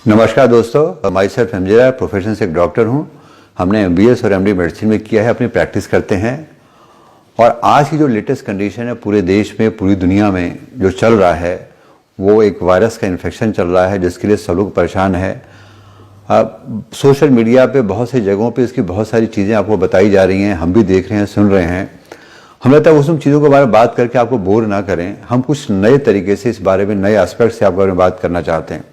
नमस्कार दोस्तों, my self MJ, profession से एक डॉक्टर हूँ। हमने एमबीएस और एमडी मेडिसिन में किया है, अपनी प्रैक्टिस करते हैं। और आज की जो लेटेस्ट कंडीशन है पूरे देश में, पूरी दुनिया में जो चल रहा है, वो एक वायरस का इन्फेक्शन चल रहा है जिसके लिए सब लोग परेशान है। सोशल मीडिया पे बहुत सी जगहों पे इसकी बहुत सारी चीज़ें आपको बताई जा रही हैं, हम भी देख रहे हैं, सुन रहे हैं। हम लगता है उस चीज़ों के बारे में बात करके आपको बोर ना करें, हम कुछ नए तरीके से इस बारे में, नए एस्पेक्ट से आपके बारे में बात करना चाहते हैं।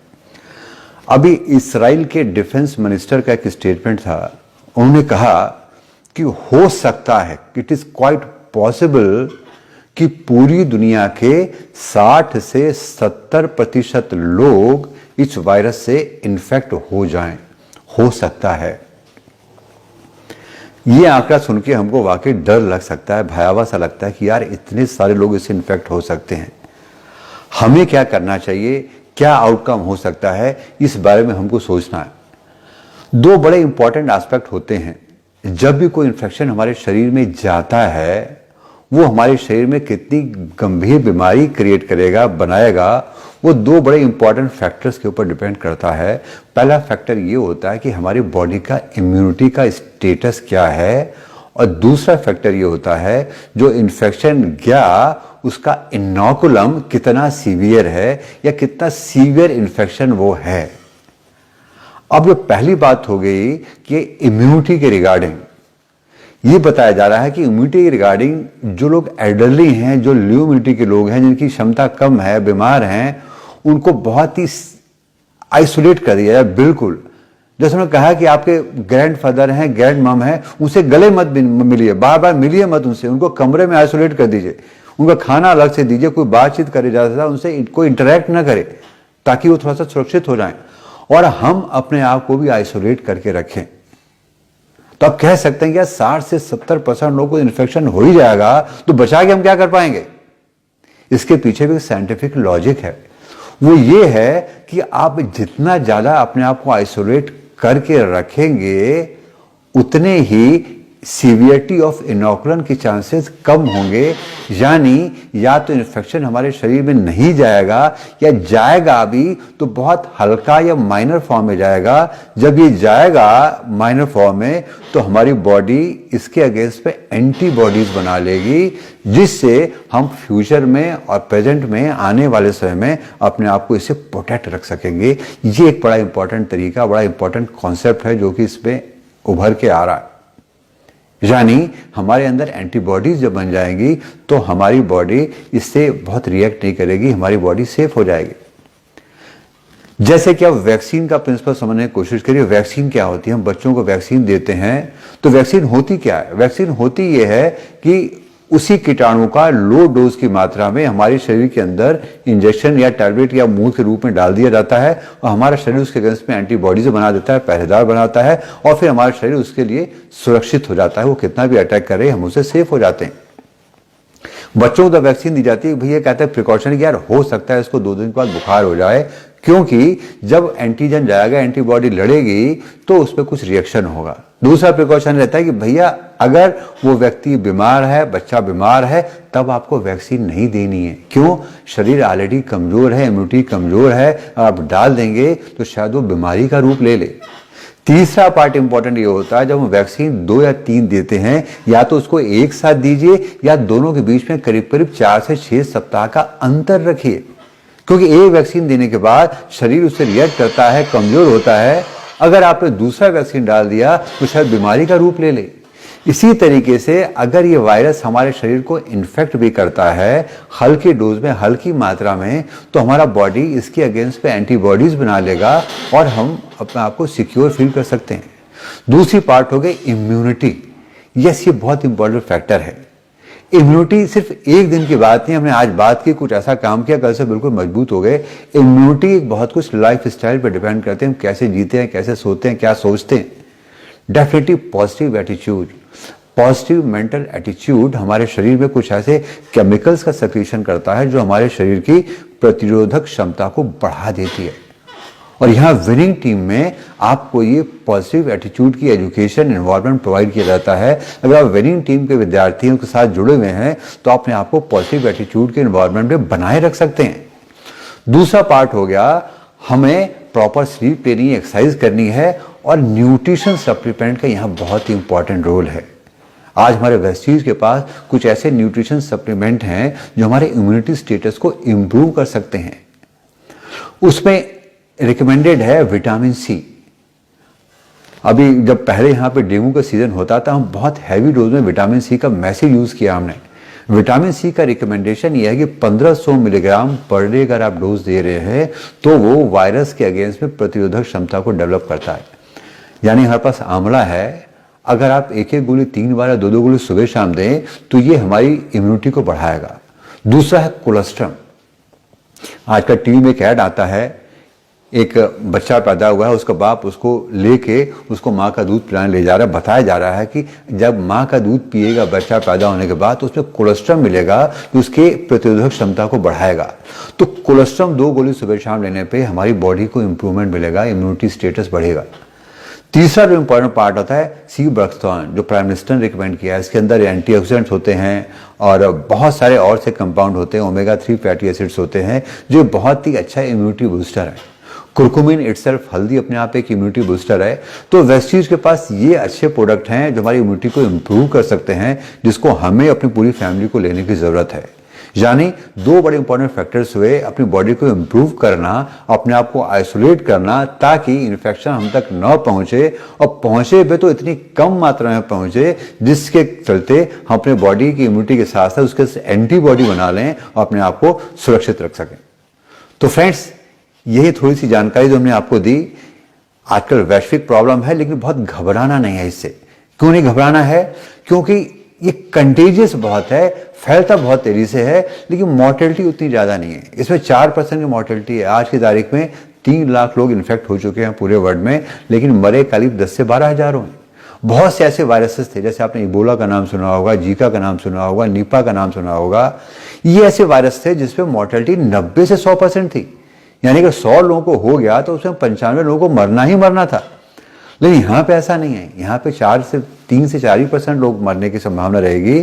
अभी इजराइल के डिफेंस मिनिस्टर का एक स्टेटमेंट था। उन्होंने कहा कि हो सकता है, इट इज क्वाइट पॉसिबल कि पूरी दुनिया के 60 से 70% लोग इस वायरस से इन्फेक्ट हो जाएं। हो सकता है। ये आंकड़ा सुन के हमको वाकई डर लग सकता है, भयावह सा लगता है कि यार इतने सारे लोग इससे इन्फेक्ट हो सकते हैं। हमें क्या करना चाहिए, क्या आउटकम हो सकता है, इस बारे में हमको सोचना है। दो बड़े इंपॉर्टेंट एस्पेक्ट होते हैं। जब भी कोई इन्फेक्शन हमारे शरीर में जाता है, वो हमारे शरीर में कितनी गंभीर बीमारी क्रिएट करेगा, बनाएगा, वो दो बड़े इंपॉर्टेंट फैक्टर्स के ऊपर डिपेंड करता है। पहला फैक्टर ये होता है कि हमारी बॉडी का इम्यूनिटी का स्टेटस क्या है, और दूसरा फैक्टर ये होता है जो इन्फेक्शन गया उसका इनोकुलम कितना सीवियर है या कितना सीवियर इन्फेक्शन वो है। अब जो पहली बात हो गई कि इम्यूनिटी के रिगार्डिंग, ये बताया जा रहा है कि इम्यूनिटी के रिगार्डिंग जो लोग एल्डरली हैं, जो लो इम्यूनिटी के लोग हैं, जिनकी क्षमता कम है, बीमार हैं, उनको बहुत ही आइसोलेट कर दिया जाए। बिल्कुल जैसे उन्होंने कहा कि आपके ग्रैंडफादर हैं, ग्रैंड मम है, उनसे गले मत मिलिए, बार बार मिलिए मत उनसे, उनको कमरे में आइसोलेट कर दीजिए, उनका खाना अलग से दीजिए, कोई बातचीत करे ज़्यादा, उनसे कोई इंटरेक्ट ना करे ताकि वो थोड़ा सा सुरक्षित हो जाएं। और हम अपने आप को भी आइसोलेट करके रखें। तो आप कह सकते हैं कि 60 से 70% लोगों को इन्फेक्शन हो ही जाएगा, तो बचा के हम क्या कर पाएंगे। इसके पीछे भी साइंटिफिक लॉजिक है। वो ये है कि आप जितना ज़्यादा अपने आप को आइसोलेट करके रखेंगे, उतने ही सीवियरिटी ऑफ इनोकुलम के चांसेस कम होंगे। यानी या तो इन्फेक्शन हमारे शरीर में नहीं जाएगा, या जाएगा भी तो बहुत हल्का या माइनर फॉर्म में जाएगा। जब ये जाएगा माइनर फॉर्म में, तो हमारी बॉडी इसके अगेंस्ट पे एंटीबॉडीज बना लेगी, जिससे हम फ्यूचर में और प्रेजेंट में, आने वाले समय में अपने आप को इससे प्रोटेक्ट रख सकेंगे। ये एक बड़ा इंपॉर्टेंट तरीका, बड़ा इंपॉर्टेंट कॉन्सेप्ट है जो कि इसमें उभर के आ रहा है। यानी हमारे अंदर एंटीबॉडीज जब बन जाएंगी तो हमारी बॉडी इससे बहुत रिएक्ट नहीं करेगी, हमारी बॉडी सेफ हो जाएगी। जैसे कि आप वैक्सीन का प्रिंसिपल समझने की कोशिश करिए। वैक्सीन क्या होती है, हम बच्चों को वैक्सीन देते हैं, तो वैक्सीन होती क्या है। वैक्सीन होती यह है कि उसी कीटाणु का लो डोज की मात्रा में हमारे शरीर के अंदर इंजेक्शन या टैबलेट या मूव के रूप में डाल दिया जाता है, और हमारा शरीर उसके अगेंस्ट में एंटीबॉडीज बना देता है, पहरेदार बनाता है, और फिर हमारा शरीर उसके लिए सुरक्षित हो जाता है। वो कितना भी अटैक करे, हम उससे सेफ हो जाते हैं। बच्चों को तो वैक्सीन दी जाती है, भैया कहते हैं प्रिकॉशन, यार हो सकता है इसको 2 दिन के बाद बुखार हो जाए, क्योंकि जब एंटीजन जाएगा, एंटीबॉडी लड़ेगी, तो उस पर कुछ रिएक्शन होगा। दूसरा प्रिकॉशन रहता है कि भैया अगर वो व्यक्ति बीमार है, बच्चा बीमार है, तब आपको वैक्सीन नहीं देनी है। क्यों? शरीर ऑलरेडी कमजोर है, इम्यूनिटी कमजोर है, आप डाल देंगे तो शायद वो बीमारी का रूप ले ले। तीसरा पार्ट इंपॉर्टेंट ये होता है, जब हम वैक्सीन 2 या 3 देते हैं, या तो उसको एक साथ दीजिए, या दोनों के बीच में करीब करीब 4 से 6 सप्ताह का अंतर रखिए। क्योंकि एक वैक्सीन देने के बाद शरीर उससे रिएक्ट करता है, कमजोर होता है। अगर आपने दूसरा वैक्सीन डाल दिया तो शायद बीमारी का रूप ले ले। इसी तरीके से अगर ये वायरस हमारे शरीर को इन्फेक्ट भी करता है हल्के डोज में, हल्की मात्रा में, तो हमारा बॉडी इसके अगेंस्ट पे एंटीबॉडीज बना लेगा, और हम अपने आप को सिक्योर फील कर सकते हैं। दूसरी पार्ट हो गई इम्यूनिटी। यस, ये बहुत इंपॉर्टेंट फैक्टर है। इम्यूनिटी सिर्फ एक दिन की बात नहीं, हमने आज बात की, कुछ ऐसा काम किया, कल से बिल्कुल मजबूत हो गए। इम्यूनिटी बहुत कुछ लाइफ स्टाइल पर डिपेंड करते हैं, हम कैसे जीते हैं, कैसे सोते हैं, क्या सोचते हैं। Definitely positive attitude, positive mental attitude हमारे शरीर में कुछ ऐसे केमिकल्स का सक्रीशन करता है जो हमारे शरीर की प्रतिरोधक क्षमता को बढ़ा देती है। और यहाँ विनिंग टीम में आपको ये पॉजिटिव एटीट्यूड की एजुकेशन एनवायरनमेंट प्रोवाइड किया जाता है। अगर आप विनिंग टीम के विद्यार्थियों के साथ जुड़े हुए हैं तो अपने आप को पॉजिटिव एटीट्यूड के एनवायरनमेंट में बनाए रख सकते हैं। दूसरा पार्ट हो गया, हमें प्रॉपर स्लीप लेनी है, एक्सरसाइज करनी है और न्यूट्रिशन सप्लीमेंट का यहाँ बहुत ही इंपॉर्टेंट रोल है। आज हमारे वेस्टीज के पास कुछ ऐसे न्यूट्रिशन सप्लीमेंट हैं जो हमारे इम्यूनिटी स्टेटस को इम्प्रूव कर सकते हैं। उसमें रिकमेंडेड है विटामिन सी। अभी जब पहले यहाँ पे डेंगू का सीजन होता था, हम बहुत हैवी डोज में विटामिन सी का मैसिव यूज किया हमने। विटामिन सी का रिकमेंडेशन यह है कि 1500 मिलीग्राम पर डे अगर आप डोज दे रहे हैं तो वो वायरस के अगेंस्ट में प्रतिरोधक क्षमता को डेवलप करता है। यानी हमारे पास आंवला है, अगर आप एक एक गोली 3 बार या 2-2 गोली सुबह शाम दें तो ये हमारी इम्यूनिटी को बढ़ाएगा। दूसरा है कोलेस्ट्रम। आज का टीवी में एक ऐड आता है, एक बच्चा पैदा हुआ है, उसका बाप उसको लेके उसको माँ का दूध पिलाने ले जा रहा है। बताया जा रहा है कि जब माँ का दूध पिएगा बच्चा पैदा होने के बाद तो उसमें कोलेस्ट्रम मिलेगा तो उसके प्रतिरोधक क्षमता को बढ़ाएगा। तो कोलेस्ट्रम 2 गोली सुबह शाम लेने पे हमारी बॉडी को इंप्रूवमेंट मिलेगा, इम्यूनिटी स्टेटस बढ़ेगा। तीसरा जो इंपॉर्टेंट पार्ट होता है सी ब्रक्सटॉन, जो प्राइम मिनिस्टर ने रिकमेंड किया है। इसके अंदर एंटीऑक्सीडेंट्स होते हैं और बहुत सारे और से कंपाउंड होते हैं, ओमेगा 3 फैटी एसिड्स होते हैं जो बहुत ही अच्छा इम्यूनिटी बूस्टर है। कुरकुमिन इटसेल्फ, हल्दी अपने आप एक इम्यूनिटी बूस्टर है। तो वेस्टीज के पास ये अच्छे प्रोडक्ट हैं जो हमारी इम्यूनिटी को इम्प्रूव कर सकते हैं, जिसको हमें अपनी पूरी फैमिली को लेने की जरूरत है। यानी 2 बड़े इंपॉर्टेंट फैक्टर्स हुए, अपनी बॉडी को इम्प्रूव करना, अपने आप को आइसोलेट करना ताकि इन्फेक्शन हम तक न पहुंचे, और पहुंचे भी तो इतनी कम मात्रा में पहुंचे जिसके चलते हम अपने बॉडी की इम्यूनिटी के साथ साथ उसके एंटीबॉडी बना लें और अपने आप को सुरक्षित रख सकें। तो फ्रेंड्स, यही थोड़ी सी जानकारी जो हमने आपको दी। आजकल वैश्विक प्रॉब्लम है लेकिन बहुत घबराना नहीं है इससे। क्यों नहीं घबराना है? क्योंकि ये कंटेजियस बहुत है, फैलता बहुत तेजी से है, लेकिन मॉर्टेलिटी उतनी ज़्यादा नहीं है। इसमें 4% की मॉर्टेलिटी है। आज की तारीख में 3 लाख लोग इन्फेक्ट हो चुके हैं पूरे वर्ल्ड में, लेकिन मरे करीब 10 से 12 हज़ार हुए। बहुत से ऐसे वायरसेस थे, जैसे आपने इबोला का नाम सुना होगा, जीका का नाम सुना होगा, निपा का नाम सुना होगा। ये ऐसे वायरस थे जिसपे मॉर्टेलिटी 90 से 100% थी। यानी कि 100 लोगों को हो गया तो उसमें 95 लोगों को मरना ही मरना था। लेकिन यहाँ पे ऐसा नहीं है। यहाँ पे 3 से 4% लोग मरने की संभावना रहेगी,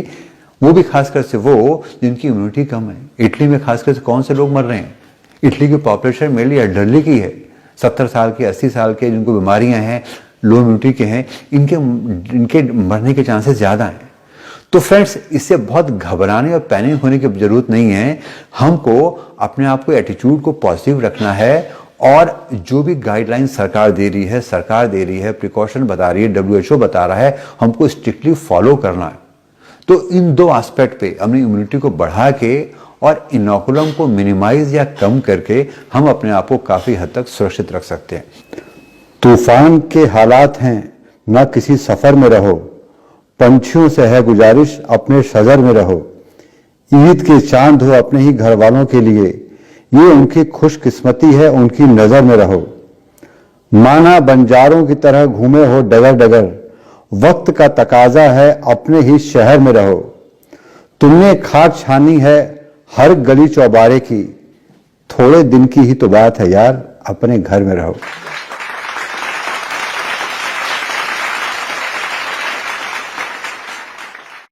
वो भी खासकर से वो जिनकी इम्यूनिटी कम है। इटली में खासकर से कौन से लोग मर रहे हैं? इटली की पॉपुलेशन मेनली एल्डरली की है, 70 साल के, 80 साल के, जिनको बीमारियां हैं, लो इम्यूनिटी के हैं, इनके मरने के चांसेस ज़्यादा हैं। तो फ्रेंड्स, इससे बहुत घबराने और पैनिक होने की जरूरत नहीं है। हमको अपने आप को एटीट्यूड को पॉजिटिव रखना है और जो भी गाइडलाइन सरकार दे रही है, प्रिकॉशन बता रही है, WHO बता रहा है, हमको स्ट्रिक्टली फॉलो करना है। तो इन 2 एस्पेक्ट पे अपनी इम्यूनिटी को बढ़ा के और इनोकुलम को मिनिमाइज या कम करके हम अपने आप को काफी हद तक सुरक्षित रख सकते हैं। तूफान के हालात हैं, न किसी सफर में रहो, पंछियों से है गुजारिश अपने शजर में रहो। ईद के चांद हो अपने ही घर वालों के लिए, ये उनकी खुशकिस्मती है, उनकी नजर में रहो। माना बंजारों की तरह घूमे हो डगर डगर, वक्त का तकाजा है अपने ही शहर में रहो। तुमने खाक छानी है हर गली चौबारे की, थोड़े दिन की ही तो बात है यार, अपने घर में रहो।